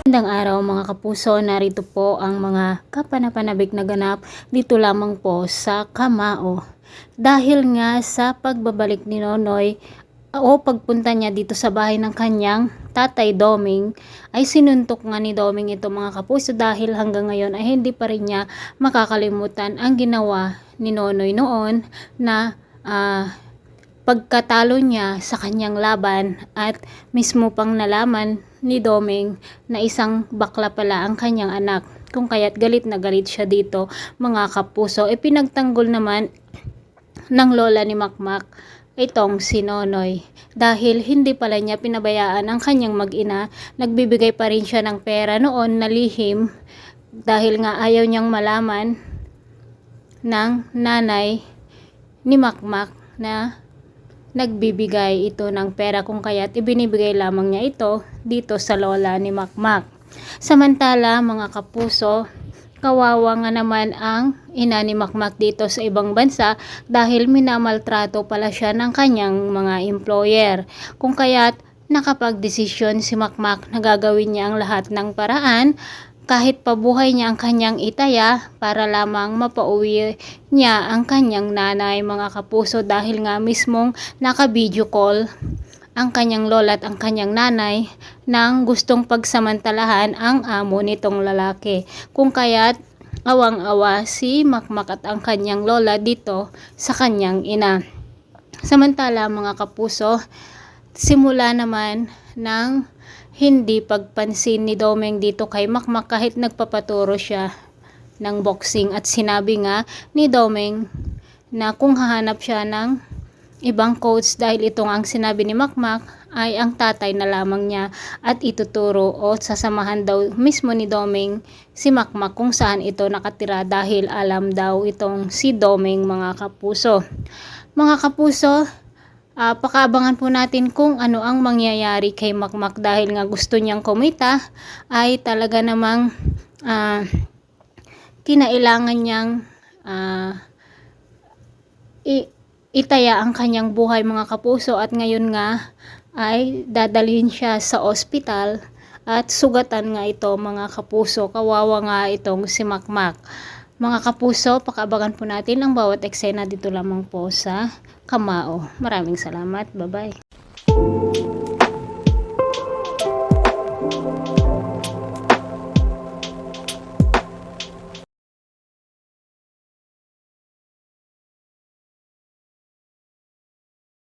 Magandang araw mga kapuso, narito po ang mga kapanapanabik na ganap dito lamang po sa Kamao. Dahil nga sa pagbabalik ni Nonoy o pagpunta niya dito sa bahay ng kanyang tatay Doming, ay sinuntok nga ni Doming ito mga kapuso dahil hanggang ngayon ay hindi pa rin niya makakalimutan ang ginawa ni Nonoy noon na pagkatalo niya sa kanyang laban at mismo pang nalaman ni Doming na isang bakla pala ang kanyang anak. Kung kaya't galit na galit siya dito mga kapuso. Pinagtanggol naman ng lola ni Makmak itong si Nonoy dahil hindi pala niya pinabayaan ang kanyang mag-ina. Nagbibigay pa rin siya ng pera noon na lihim dahil nga ayaw niyang malaman ng nanay ni Makmak na nagbibigay ito ng pera, kung kaya't ibinibigay lamang niya ito dito sa lola ni Makmak. Samantala mga kapuso, kawawa nga naman ang ina ni Makmak dito sa ibang bansa dahil minamaltrato pala siya ng kanyang mga employer. Kung kaya't nakapagdesisyon si Makmak na gagawin niya ang lahat ng paraan kahit pabuhay niya ang kanyang itaya para lamang mapauwi niya ang kanyang nanay mga kapuso, dahil nga mismong naka-video call ang kanyang lola at ang kanyang nanay nang gustong pagsamantalahan ang amo nitong lalaki. Kung kaya't awang-awa si Makmak at ang kanyang lola dito sa kanyang ina. Samantala mga kapuso, simula naman ng hindi pagpansin ni Doming dito kay Makmak kahit nagpapaturo siya ng boxing, at sinabi nga ni Doming na kung hahanap siya ng ibang coach dahil itong ang sinabi ni Makmak ay ang tatay na lamang niya at ituturo o sasamahan daw mismo ni Doming si Makmak kung saan ito nakatira dahil alam daw itong si Doming mga kapuso. Mga kapuso, pakaabangan po natin kung ano ang mangyayari kay Makmak dahil nga gusto niyang kumita ay talaga namang kinailangan niyang itaya ang kanyang buhay mga kapuso, at ngayon nga ay dadalhin siya sa ospital at sugatan nga ito mga kapuso. Kawawa nga itong si Makmak. Mga kapuso, pakaabangan po natin ang bawat eksena dito lamang po sa Kamao. Maraming salamat. Bye-bye.